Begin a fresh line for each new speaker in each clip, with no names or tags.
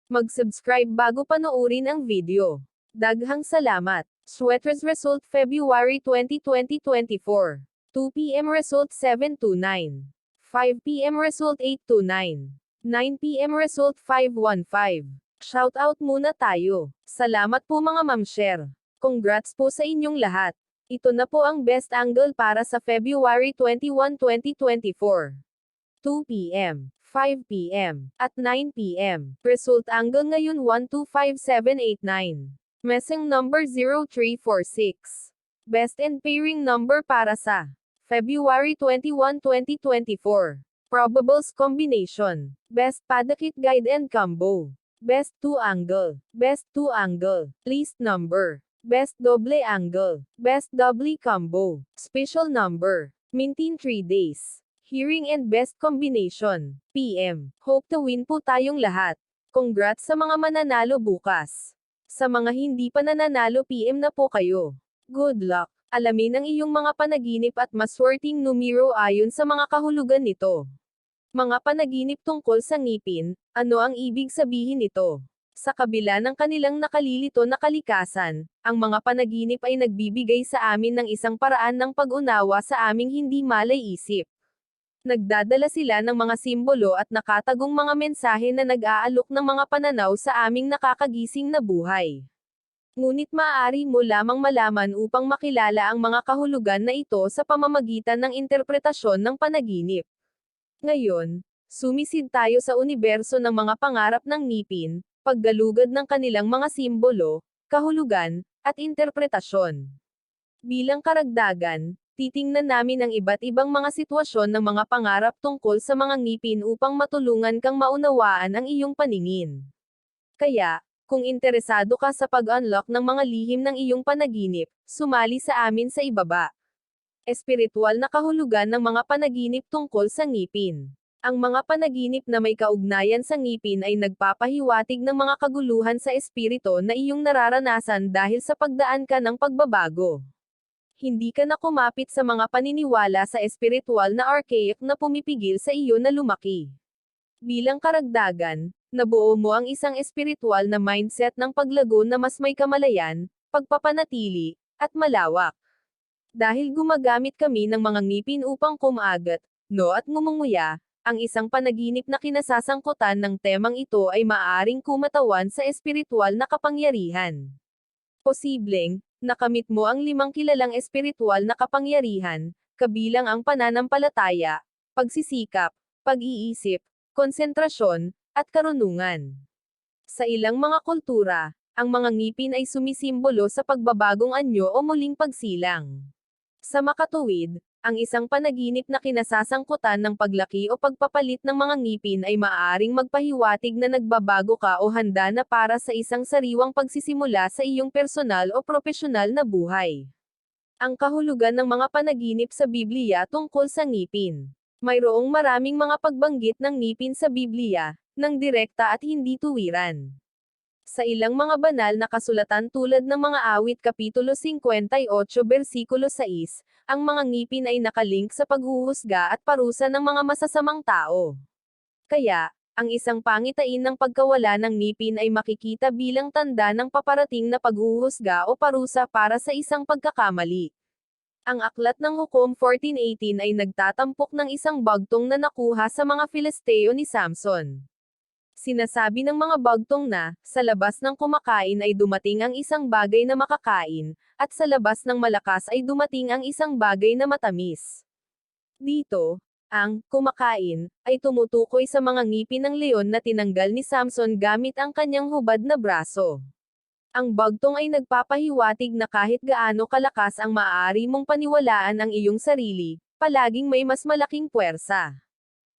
Mag-subscribe bago panoorin ang video. Daghang salamat. Sweaters result February 20, 2024. 2 p.m. result 729. 5 p.m. result 829. 9 p.m. result 515. Shoutout muna tayo. Salamat po mga ma'am-share. Congrats po sa inyong lahat. Ito na po ang best angle para sa February 21, 2024. 2 p.m., 5 p.m., at 9 p.m. Result angle ngayon 125789. Messing number 0346. Best and pairing number para sa February 21, 2024. Probables combination. Best padakit guide and combo. Best 2 angle. Best 2 angle. Least number. Best doble angle. Best doubly combo. Special number. Maintain 3 days. Hearing and best combination. PM. Hope to win po tayong lahat. Congrats sa mga mananalo bukas. Sa mga hindi pa nananalo PM na po kayo. Good luck. Alamin ang iyong mga panaginip at maswerteng numero ayon sa mga kahulugan nito. Mga panaginip tungkol sa ngipin, ano ang ibig sabihin nito? Sa kabila ng kanilang nakalilito na kalikasan, ang mga panaginip ay nagbibigay sa amin ng isang paraan ng pag-unawa sa aming hindi malay-isip. Nagdadala sila ng mga simbolo at nakatagong mga mensahe na nag-aalok ng mga pananaw sa aming nakakagising na buhay. Ngunit maaari mo lamang malaman upang makilala ang mga kahulugan na ito sa pamamagitan ng interpretasyon ng panaginip. Ngayon, sumisid tayo sa universo ng mga pangarap ng ngipin, paggalugad ng kanilang mga simbolo, kahulugan, at interpretasyon. Bilang karagdagan, titingnan namin ang iba't ibang mga sitwasyon ng mga pangarap tungkol sa mga ngipin upang matulungan kang maunawaan ang iyong paningin. Kaya, kung interesado ka sa pag-unlock ng mga lihim ng iyong panaginip, sumali sa amin sa ibaba. Espiritual na kahulugan ng mga panaginip tungkol sa ngipin. Ang mga panaginip na may kaugnayan sa ngipin ay nagpapahiwatig ng mga kaguluhan sa espiritu na iyong nararanasan dahil sa pagdaan ka ng pagbabago. Hindi ka na kumapit sa mga paniniwala sa espiritual na archaic na pumipigil sa iyo na lumaki. Bilang karagdagan, nabuo mo ang isang espiritual na mindset ng paglago na mas may kamalayan, pagpapanatili, at malawak. Dahil gumagamit kami ng mga ngipin upang kumagat, at ngumunguya, ang isang panaginip na kinasasangkutan ng temang ito ay maaaring kumatawan sa espiritual na kapangyarihan. Posibleng, nakamit mo ang 5 kilalang espiritual na kapangyarihan, kabilang ang pananampalataya, pagsisikap, pag-iisip, konsentrasyon, at karunungan. Sa ilang mga kultura, ang mga ngipin ay sumisimbolo sa pagbabagong anyo o muling pagsilang. Sa makatuwid, ang isang panaginip na kinasasangkutan ng paglaki o pagpapalit ng mga ngipin ay maaaring magpahiwatig na nagbabago ka o handa na para sa isang sariwang pagsisimula sa iyong personal o propesyonal na buhay. Ang kahulugan ng mga panaginip sa Biblia tungkol sa ngipin. Mayroong maraming mga pagbanggit ng ngipin sa Biblia, ng direkta at hindi tuwiran. Sa ilang mga banal na kasulatan tulad ng mga awit Kapitulo 58 versikulo 6, ang mga ngipin ay nakalink sa paghuhusga at parusa ng mga masasamang tao. Kaya, ang isang pangitain ng pagkawala ng ngipin ay makikita bilang tanda ng paparating na paghuhusga o parusa para sa isang pagkakamali. Ang aklat ng Hukom 14:18 ay nagtatampok ng isang bagtong na nakuha sa mga Filisteo ni Samson. Sinasabi ng mga bagtong na, sa labas ng kumakain ay dumating ang isang bagay na makakain, at sa labas ng malakas ay dumating ang isang bagay na matamis. Dito, ang kumakain ay tumutukoy sa mga ngipin ng leon na tinanggal ni Samson gamit ang kanyang hubad na braso. Ang bagtong ay nagpapahiwatig na kahit gaano kalakas ang maaari mong paniwalaan ang iyong sarili, palaging may mas malaking puwersa.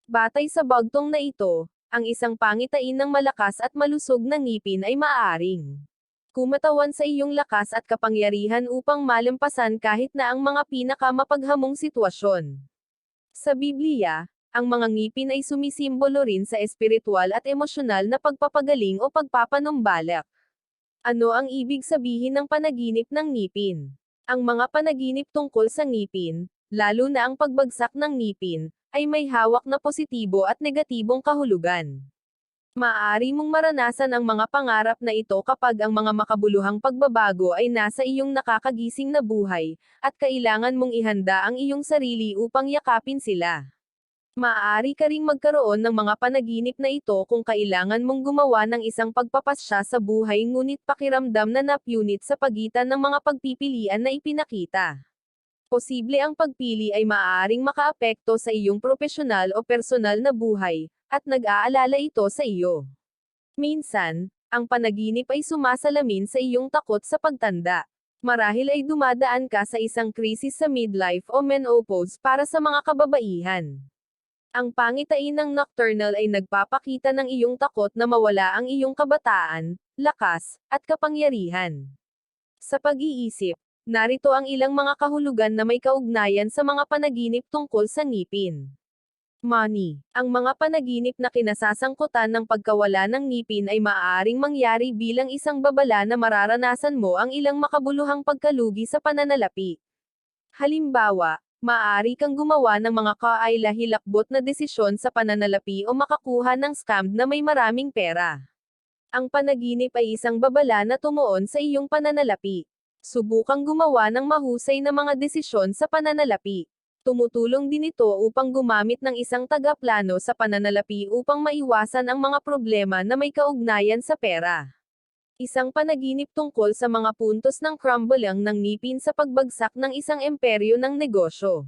Batay sa bagtong na ito, ang isang pangitain ng malakas at malusog na ngipin ay maaaring kumatawan sa iyong lakas at kapangyarihan upang malampasan kahit na ang mga pinakamapaghamong sitwasyon. Sa Biblia, ang mga ngipin ay sumisimbolo rin sa espiritual at emosyonal na pagpapagaling o pagpapanumbalik. Ano ang ibig sabihin ng panaginip ng ngipin? Ang mga panaginip tungkol sa ngipin, lalo na ang pagbagsak ng ngipin, ay may hawak na positibo at negatibong kahulugan. Maaari mong maranasan ang mga pangarap na ito kapag ang mga makabuluhang pagbabago ay nasa iyong nakakagising na buhay, at kailangan mong ihanda ang iyong sarili upang yakapin sila. Maaari ka ring magkaroon ng mga panaginip na ito kung kailangan mong gumawa ng isang pagpapasya sa buhay ngunit pakiramdam na napunit sa pagitan ng mga pagpipilian na ipinakita. Posible ang pagpili ay maaaring makaapekto sa iyong profesional o personal na buhay, at nag-aalala ito sa iyo. Minsan, ang panaginip ay sumasalamin sa iyong takot sa pagtanda. Marahil ay dumadaan ka sa isang krisis sa midlife o menopause para sa mga kababaihan. Ang pangitain ng nocturnal ay nagpapakita ng iyong takot na mawala ang iyong kabataan, lakas, at kapangyarihan. Sa pag-iisip, narito ang ilang mga kahulugan na may kaugnayan sa mga panaginip tungkol sa ngipin. Money. Ang mga panaginip na kinasasangkutan ng pagkawala ng ngipin ay maaaring mangyari bilang isang babala na mararanasan mo ang ilang makabuluhang pagkalugi sa pananalapi. Halimbawa, maaari kang gumawa ng mga kaila-hilakbot na desisyon sa pananalapi o makakuha ng scam na may maraming pera. Ang panaginip ay isang babala na tumuon sa iyong pananalapi. Subukang gumawa ng mahusay na mga desisyon sa pananalapi. Tumutulong din ito upang gumamit ng isang tagaplano sa pananalapi upang maiwasan ang mga problema na may kaugnayan sa pera. Isang panaginip tungkol sa mga puntos ng crumble ng ngipin sa pagbagsak ng isang imperyo ng negosyo.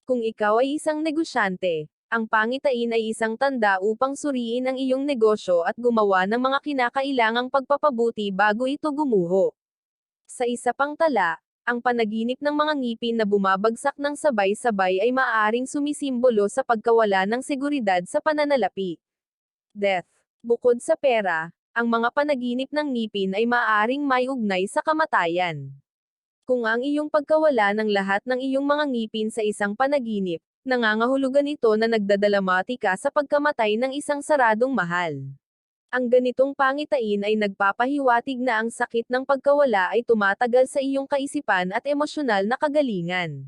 Kung ikaw ay isang negosyante, ang pangitain ay isang tanda upang suriin ang iyong negosyo at gumawa ng mga kinakailangang pagpapabuti bago ito gumuho. Sa isa pang tala, ang panaginip ng mga ngipin na bumabagsak ng sabay-sabay ay maaaring sumisimbolo sa pagkawala ng seguridad sa pananalapi. Death. Bukod sa pera, ang mga panaginip ng ngipin ay maaaring may ugnay sa kamatayan. Kung ang iyong pagkawala ng lahat ng iyong mga ngipin sa isang panaginip, nangangahulugan ito na nagdadalamati ka sa pagkamatay ng isang saradong mahal. Ang ganitong pangitain ay nagpapahiwatig na ang sakit ng pagkawala ay tumatagal sa iyong kaisipan at emosyonal na kagalingan.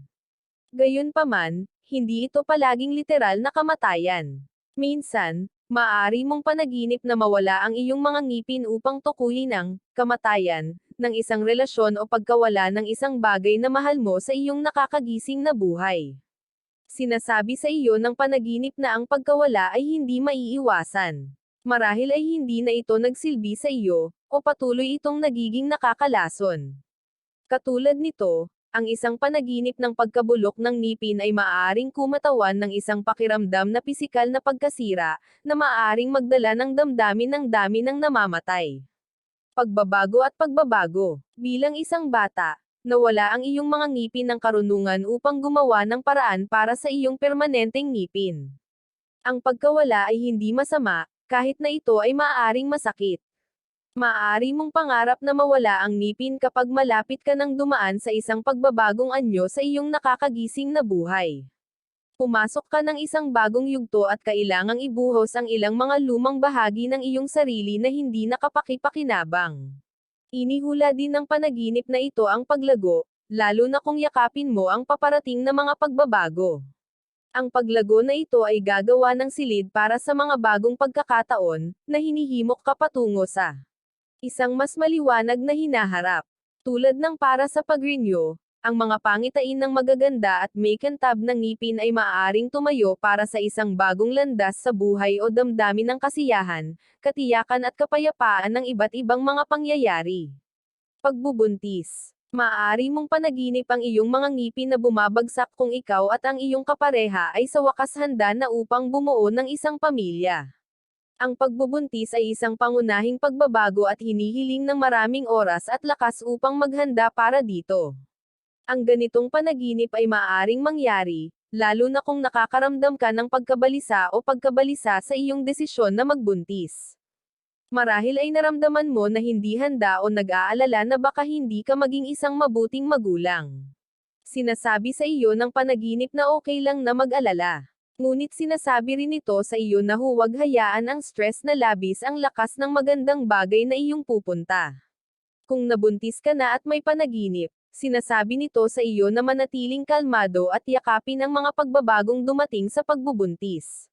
Gayunpaman, hindi ito palaging literal na kamatayan. Minsan, maaari mong panaginip na mawala ang iyong mga ngipin upang tukuyin ang kamatayan ng isang relasyon o pagkawala ng isang bagay na mahal mo sa iyong nakakagising na buhay. Sinasabi sa iyo ng panaginip na ang pagkawala ay hindi maiiwasan. Marahil ay hindi na ito nagsilbi sa iyo, o patuloy itong nagiging nakakalason. Katulad nito, ang isang panaginip ng pagkabulok ng ngipin ay maaaring kumatawan ng isang pakiramdam na pisikal na pagkasira, na maaaring magdala ng damdamin ng dami ng namamatay. Pagbabago at pagbabago. Bilang isang bata, nawala ang iyong mga ngipin ng karunungan upang gumawa ng paraan para sa iyong permanenteng ngipin. Ang pagkawala ay hindi masama, kahit na ito ay maaaring masakit. Maaari mong pangarap na mawala ang ngipin kapag malapit ka nang dumaan sa isang pagbabagong anyo sa iyong nakakagising na buhay. Pumasok ka ng isang bagong yugto at kailangang ibuhos ang ilang mga lumang bahagi ng iyong sarili na hindi nakapakipakinabang. Inihula din ng panaginip na ito ang paglago, lalo na kung yakapin mo ang paparating na mga pagbabago. Ang paglago na ito ay gagawa ng silid para sa mga bagong pagkakataon, na hinihimok ka patungo sa isang mas maliwanag na hinaharap. Tulad ng para sa pag-renew, ang mga pangitain ng magaganda at makintab ng ngipin ay maaaring tumayo para sa isang bagong landas sa buhay o damdamin ng kasiyahan, katiyakan at kapayapaan ng iba't ibang mga pangyayari. Pagbubuntis. Maaari mong panaginip ang iyong mga ngipin na bumabagsak kung ikaw at ang iyong kapareha ay sa wakas handa na upang bumuo ng isang pamilya. Ang pagbubuntis ay isang pangunahing pagbabago at hinihiling ng maraming oras at lakas upang maghanda para dito. Ang ganitong panaginip ay maaaring mangyari, lalo na kung nakakaramdam ka ng pagkabalisa o pagkabalisa sa iyong desisyon na magbuntis. Marahil ay naramdaman mo na hindi handa o nag-aalala na baka hindi ka maging isang mabuting magulang. Sinasabi sa iyo ng panaginip na okay lang na mag-alala. Ngunit sinasabi rin ito sa iyo na huwag hayaan ang stress na labis ang lakas ng magandang bagay na iyong pupunta. Kung nabuntis ka na at may panaginip, sinasabi nito sa iyo na manatiling kalmado at yakapin ang mga pagbabagong dumating sa pagbubuntis.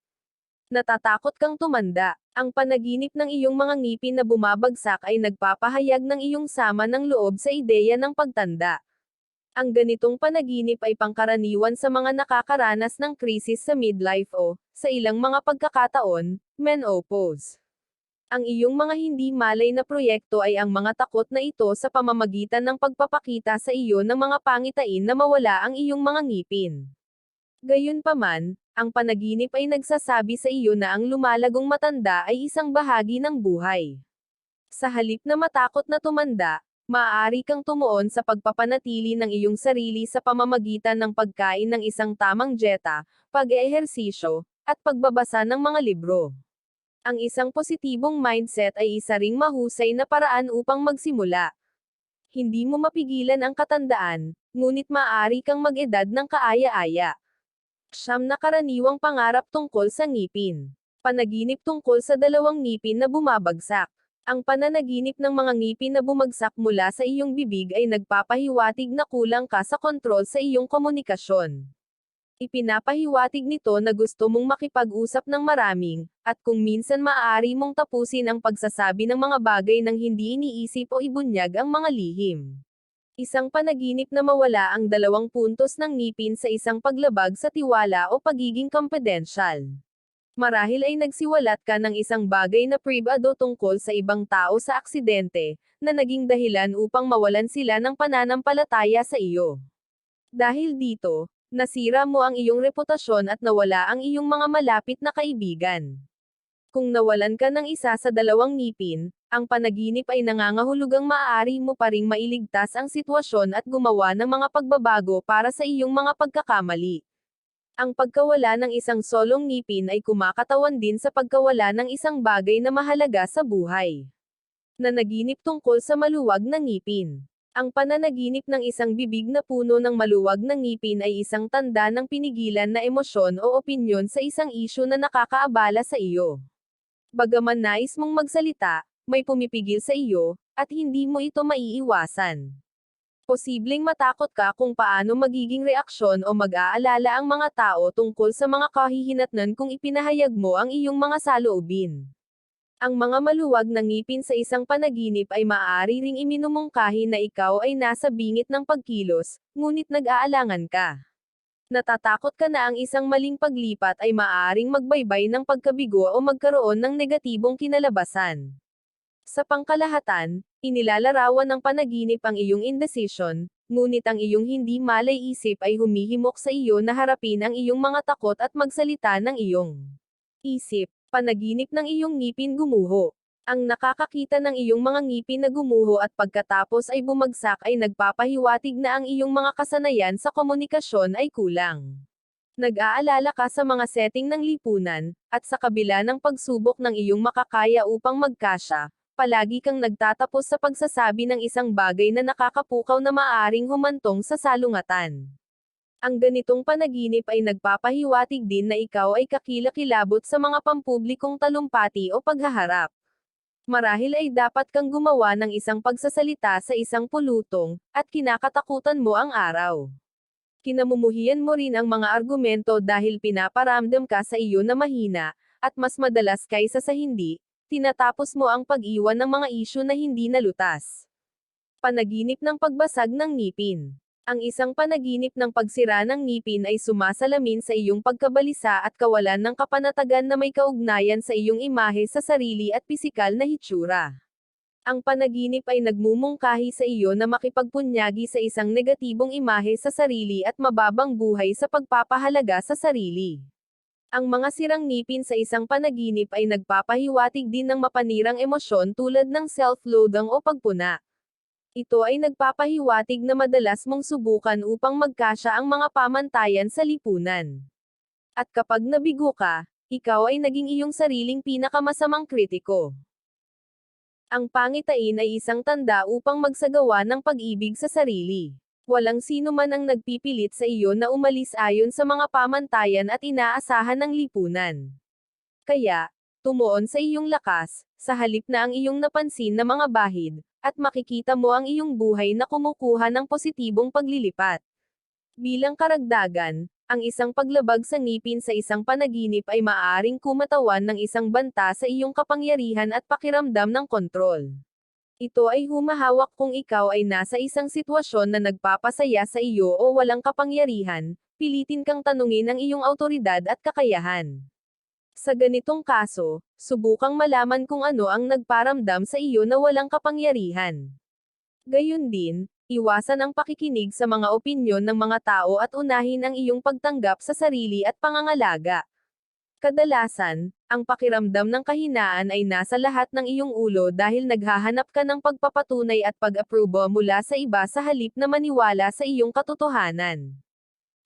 Natatakot kang tumanda. Ang panaginip ng iyong mga ngipin na bumabagsak ay nagpapahayag ng iyong sama ng loob sa ideya ng pagtanda. Ang ganitong panaginip ay pangkaraniwan sa mga nakakaranas ng krisis sa midlife o, sa ilang mga pagkakataon, menopause. Ang iyong mga hindi malay na proyekto ay ang mga takot na ito sa pamamagitan ng pagpapakita sa iyo ng mga pangitain na mawala ang iyong mga ngipin. Gayunpaman, ang panaginip ay nagsasabi sa iyo na ang lumalagong matanda ay isang bahagi ng buhay. Sa halip na matakot na tumanda, maaari kang tumuon sa pagpapanatili ng iyong sarili sa pamamagitan ng pagkain ng isang tamang dieta, pag-eehersisyo, at pagbabasa ng mga libro. Ang isang positibong mindset ay isa ring mahusay na paraan upang magsimula. Hindi mo mapigilan ang katandaan, ngunit maaari kang mag-edad ng kaaya-aya. Siyam na karaniwang pangarap tungkol sa ngipin. Panaginip tungkol sa dalawang ngipin na bumabagsak. Ang pananaginip ng mga ngipin na bumagsak mula sa iyong bibig ay nagpapahiwatig na kulang ka sa kontrol sa iyong komunikasyon. Ipinapahiwatig nito na gusto mong makipag-usap ng maraming, at kung minsan maaari mong tapusin ang pagsasabi ng mga bagay nang hindi iniisip o ibunyag ang mga lihim. Isang panaginip na mawala ang dalawang puntos ng ngipin sa isang paglabag sa tiwala o pagiging kumpidensyal. Marahil ay nagsiwalat ka ng isang bagay na pribado tungkol sa ibang tao sa aksidente, na naging dahilan upang mawalan sila ng pananampalataya sa iyo. Dahil dito, nasira mo ang iyong reputasyon at nawala ang iyong mga malapit na kaibigan. Kung nawalan ka ng isa sa dalawang ngipin, ang panaginip ay nangangahulugang maaari mo pa ring mailigtas ang sitwasyon at gumawa ng mga pagbabago para sa iyong mga pagkakamali. Ang pagkawala ng isang solong ngipin ay kumakatawan din sa pagkawala ng isang bagay na mahalaga sa buhay. Nanaginip tungkol sa maluwag na ngipin. Ang pananaginip ng isang bibig na puno ng maluwag na ngipin ay isang tanda ng pinigilan na emosyon o opinyon sa isang isyu na nakakaabala sa iyo. Bagaman nais mong magsalita, may pumipigil sa iyo, at hindi mo ito maiiwasan. Posibleng matakot ka kung paano magiging reaksyon o mag-aalala ang mga tao tungkol sa mga kahihinatnan kung ipinahayag mo ang iyong mga saloobin. Ang mga maluwag na ngipin sa isang panaginip ay maaari ring iminumungkahi na ikaw ay nasa bingit ng pagkilos, ngunit nag-aalangan ka. Natatakot ka na ang isang maling paglipat ay maaaring magbaybay ng pagkabigo o magkaroon ng negatibong kinalabasan. Sa pangkalahatan, inilalarawan ng panaginip ang iyong indecision, ngunit ang iyong hindi malay-isip ay humihimok sa iyo na harapin ang iyong mga takot at magsalita ng iyong isip. Panaginip ng iyong ngipin gumuho. Ang nakakakita ng iyong mga ngipin na gumuho at pagkatapos ay bumagsak ay nagpapahiwatig na ang iyong mga kasanayan sa komunikasyon ay kulang. Nag-aalala ka sa mga setting ng lipunan, at sa kabila ng pagsubok ng iyong makakaya upang magkasya, palagi kang nagtatapos sa pagsasabi ng isang bagay na nakakapukaw na maaring humantong sa salungatan. Ang ganitong panaginip ay nagpapahiwatig din na ikaw ay kakilakilabot sa mga pampublikong talumpati o paghaharap. Marahil ay dapat kang gumawa ng isang pagsasalita sa isang pulutong, at kinakatakutan mo ang araw. Kinamumuhian mo rin ang mga argumento dahil pinaparamdam ka sa iyo na mahina, at mas madalas kaysa sa hindi, tinatapos mo ang pag-iwan ng mga isyu na hindi nalutas. Panaginip ng pagbasag ng ngipin. Ang isang panaginip ng pagsira ng ngipin ay sumasalamin sa iyong pagkabalisa at kawalan ng kapanatagan na may kaugnayan sa iyong imahe sa sarili at pisikal na hitsura. Ang panaginip ay nagmumungkahi sa iyo na makipagpunyagi sa isang negatibong imahe sa sarili at mababang buhay sa pagpapahalaga sa sarili. Ang mga sirang ngipin sa isang panaginip ay nagpapahiwatig din ng mapanirang emosyon tulad ng self-loathing o pagpuna. Ito ay nagpapahiwatig na madalas mong subukan upang magkasya ang mga pamantayan sa lipunan. At kapag nabigo ka, ikaw ay naging iyong sariling pinakamasamang kritiko. Ang pangitain ay isang tanda upang magsagawa ng pag-ibig sa sarili. Walang sino man ang nagpipilit sa iyo na umalis ayon sa mga pamantayan at inaasahan ng lipunan. Kaya, tumuon sa iyong lakas, sa halip na ang iyong napansin na mga bahid, at makikita mo ang iyong buhay na kumukuha ng positibong paglilipat. Bilang karagdagan, ang isang paglabag sa ngipin sa isang panaginip ay maaaring kumatawan ng isang banta sa iyong kapangyarihan at pakiramdam ng kontrol. Ito ay humahawak kung ikaw ay nasa isang sitwasyon na nagpapasaya sa iyo o walang kapangyarihan, pilitin kang tanungin ang iyong awtoridad at kakayahan. Sa ganitong kaso, subukang malaman kung ano ang nagparamdam sa iyo na walang kapangyarihan. Gayun din, iwasan ang pakikinig sa mga opinyon ng mga tao at unahin ang iyong pagtanggap sa sarili at pangangalaga. Kadalasan, ang pakiramdam ng kahinaan ay nasa lahat ng iyong ulo dahil naghahanap ka ng pagpapatunay at pag-aprobo mula sa iba sa halip na maniwala sa iyong katotohanan.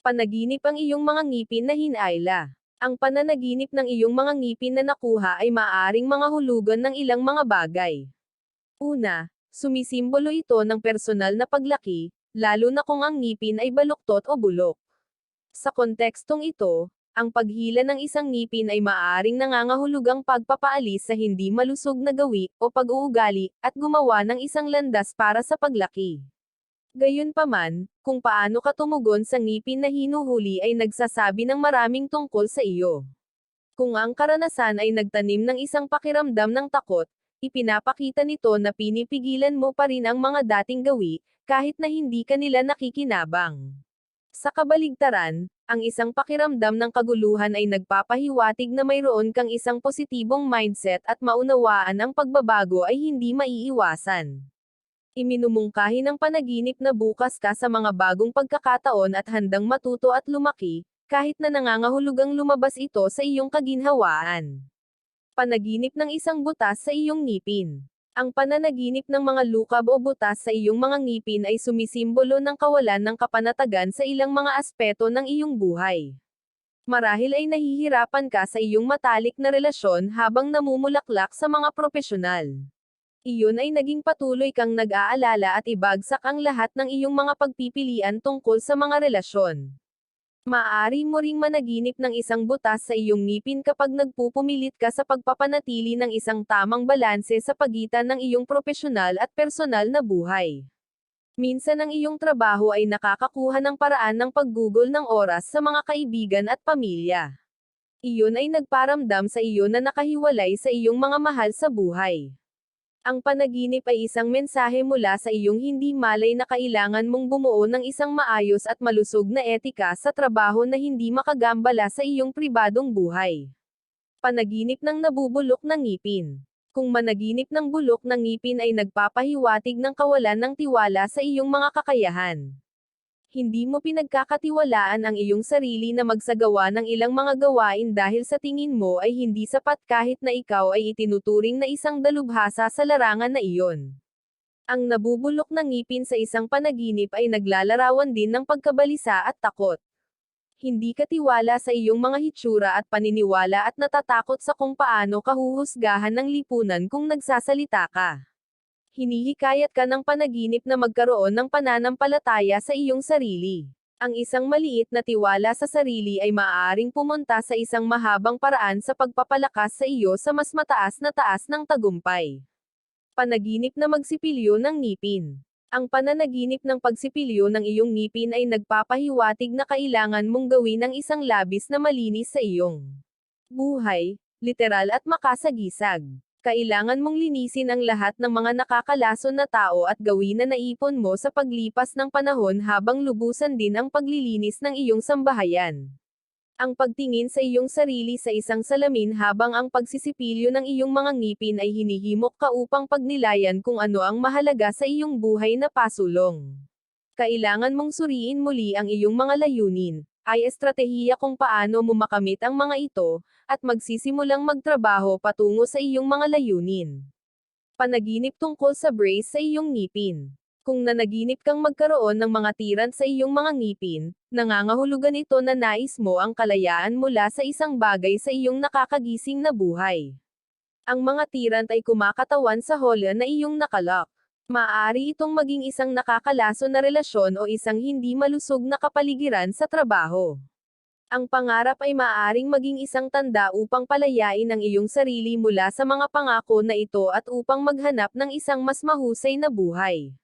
Panaginip ang iyong mga ngipin na hinayla. Ang pananaginip ng iyong mga ngipin na nakuha ay maaaring mga hulugan ng ilang mga bagay. Una, sumisimbolo ito ng personal na paglaki, lalo na kung ang ngipin ay baluktot o bulok. Sa kontekstong ito, ang paghila ng isang ngipin ay maaaring nangangahulugang pagpapaalis sa hindi malusog na gawi o pag-uugali at gumawa ng isang landas para sa paglaki. Gayunpaman, kung paano ka tumugon sa ngipin na hinuhuli ay nagsasabi ng maraming tungkol sa iyo. Kung ang karanasan ay nagtanim ng isang pakiramdam ng takot, ipinapakita nito na pinipigilan mo pa rin ang mga dating gawi, kahit na hindi ka nila nakikinabang. Sa kabaligtaran, ang isang pakiramdam ng kaguluhan ay nagpapahiwatig na mayroon kang isang positibong mindset at maunawaan ang pagbabago ay hindi maiiwasan. Iminumungkahi ng panaginip na bukas ka sa mga bagong pagkakataon at handang matuto at lumaki, kahit na nangangahulugang lumabas ito sa iyong kaginhawaan. Panaginip ng isang butas sa iyong ngipin. Ang pananaginip ng mga lukab o butas sa iyong mga ngipin ay sumisimbolo ng kawalan ng kapanatagan sa ilang mga aspeto ng iyong buhay. Marahil ay nahihirapan ka sa iyong matalik na relasyon habang namumulaklak sa mga propesyonal. Iyon ay naging patuloy kang nag-aalala at ibagsak ang lahat ng iyong mga pagpipilian tungkol sa mga relasyon. Maaari mo ring managinip ng isang butas sa iyong ngipin kapag nagpupumilit ka sa pagpapanatili ng isang tamang balanse sa pagitan ng iyong propesyonal at personal na buhay. Minsan ang iyong trabaho ay nakakakuha ng paraan ng paggugol ng oras sa mga kaibigan at pamilya. Iyon ay nagparamdam sa iyo na nakahiwalay sa iyong mga mahal sa buhay. Ang panaginip ay isang mensahe mula sa iyong hindi malay na kailangan mong bumuo ng isang maayos at malusog na etika sa trabaho na hindi makagambala sa iyong pribadong buhay. Panaginip ng nabubulok na ngipin. Kung managinip ng bulok na ngipin ay nagpapahiwatig ng kawalan ng tiwala sa iyong mga kakayahan. Hindi mo pinagkakatiwalaan ang iyong sarili na magsagawa ng ilang mga gawain dahil sa tingin mo ay hindi sapat kahit na ikaw ay itinuturing na isang dalubhasa sa larangan na iyon. Ang nabubulok na ngipin sa isang panaginip ay naglalarawan din ng pagkabalisa at takot. Hindi ka tiwala sa iyong mga hitsura at paniniwala at natatakot sa kung paano ka huhusgahan ng lipunan kung nagsasalita ka. Hinihikayat ka ng panaginip na magkaroon ng pananampalataya sa iyong sarili. Ang isang maliit na tiwala sa sarili ay maaaring pumunta sa isang mahabang paraan sa pagpapalakas sa iyo sa mas mataas na taas ng tagumpay. Panaginip na magsipilyo ng ngipin. Ang pananaginip ng pagsipilyo ng iyong ngipin ay nagpapahiwatig na kailangan mong gawin ang isang labis na malinis sa iyong buhay, literal at makasagisag. Kailangan mong linisin ang lahat ng mga nakakalason na tao at gawin na naipon mo sa paglipas ng panahon habang lubusan din ang paglilinis ng iyong sambahayan. Ang pagtingin sa iyong sarili sa isang salamin habang ang pagsisipilyo ng iyong mga ngipin ay hinihimok ka upang pagnilayan kung ano ang mahalaga sa iyong buhay na pasulong. Kailangan mong suriin muli ang iyong mga layunin, ay estratehiya kung paano mo makamit ang mga ito, at magsisimulang magtrabaho patungo sa iyong mga layunin. Panaginip tungkol sa brace sa iyong ngipin. Kung nanaginip kang magkaroon ng mga tiran sa iyong mga ngipin, nangangahulugan ito na nais mo ang kalayaan mula sa isang bagay sa iyong nakakagising na buhay. Ang mga tirant ay kumakatawan sa hola na iyong nakalak. Maaari itong maging isang nakakalaso na relasyon o isang hindi malusog na kapaligiran sa trabaho. Ang pangarap ay maaaring maging isang tanda upang palayain ang iyong sarili mula sa mga pangako na ito at upang maghanap ng isang mas mahusay na buhay.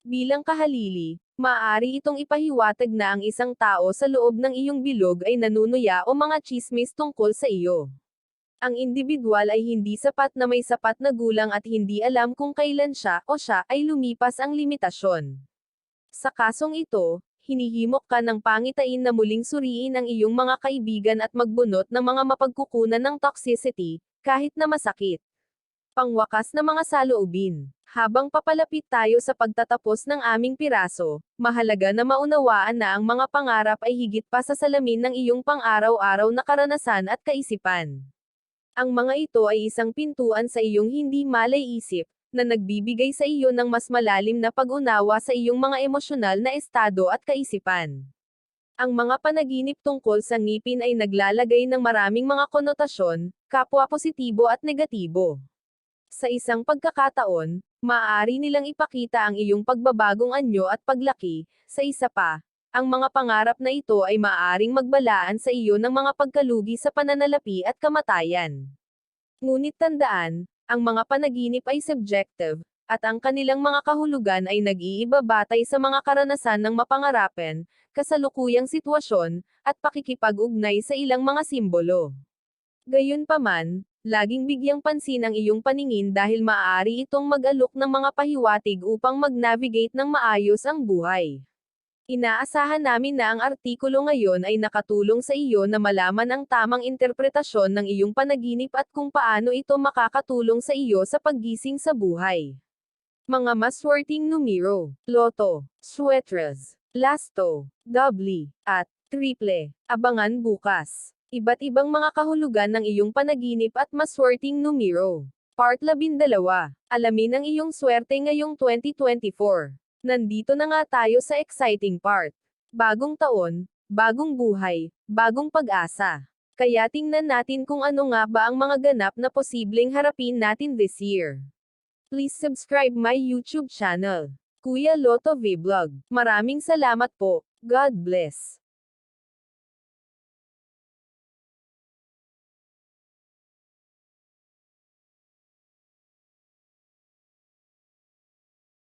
Bilang kahalili, maaari itong ipahiwatig na ang isang tao sa loob ng iyong bilog ay nanunuya o mga tsismis tungkol sa iyo. Ang indibidwal ay hindi sapat na may sapat na gulang at hindi alam kung kailan siya o siya ay lumipas ang limitasyon. Sa kasong ito, hinihimok ka ng pangitain na muling suriin ang iyong mga kaibigan at magbunot ng mga mapagkukunan ng toxicity, kahit na masakit. Pangwakas na mga saloobin. Habang papalapit tayo sa pagtatapos ng aming piraso, mahalaga na maunawaan na ang mga pangarap ay higit pa sa salamin ng iyong pang-araw-araw na karanasan at kaisipan. Ang mga ito ay isang pintuan sa iyong hindi malay-isip, na nagbibigay sa iyo ng mas malalim na pag-unawa sa iyong mga emosyonal na estado at kaisipan. Ang mga panaginip tungkol sa ngipin ay naglalagay ng maraming mga konotasyon, kapwa positibo at negatibo. Sa isang pagkakataon, maaari nilang ipakita ang iyong pagbabagong anyo at paglaki, sa isa pa, ang mga pangarap na ito ay maaaring magbalaan sa iyo ng mga pagkalugi sa pananalapi at kamatayan. Ngunit tandaan, ang mga panaginip ay subjective, at ang kanilang mga kahulugan ay nag-iiba batay sa mga karanasan ng mapangarapan, kasalukuyang sitwasyon, at pakikipag-ugnay sa ilang mga simbolo. Gayunpaman, laging bigyang pansin ang iyong paningin dahil maaari itong mag-alok ng mga pahiwatig upang mag-navigate ng maayos ang buhay. Inaasahan namin na ang artikulo ngayon ay nakatulong sa iyo na malaman ang tamang interpretasyon ng iyong panaginip at kung paano ito makakatulong sa iyo sa paggising sa buhay. Mga maswerteng numero, loto, swetres, lasto, doubli, at triple. Abangan bukas. Iba't ibang mga kahulugan ng iyong panaginip at maswerteng numero. Part 12. Alamin ang iyong swerte ngayong 2024. Nandito na nga tayo sa exciting part. Bagong taon, bagong buhay, bagong pag-asa. Kaya tingnan natin kung ano nga ba ang mga ganap na posibleng harapin natin this year. Please subscribe my YouTube channel, Kuya Lotto Vlog. Maraming salamat po. God bless.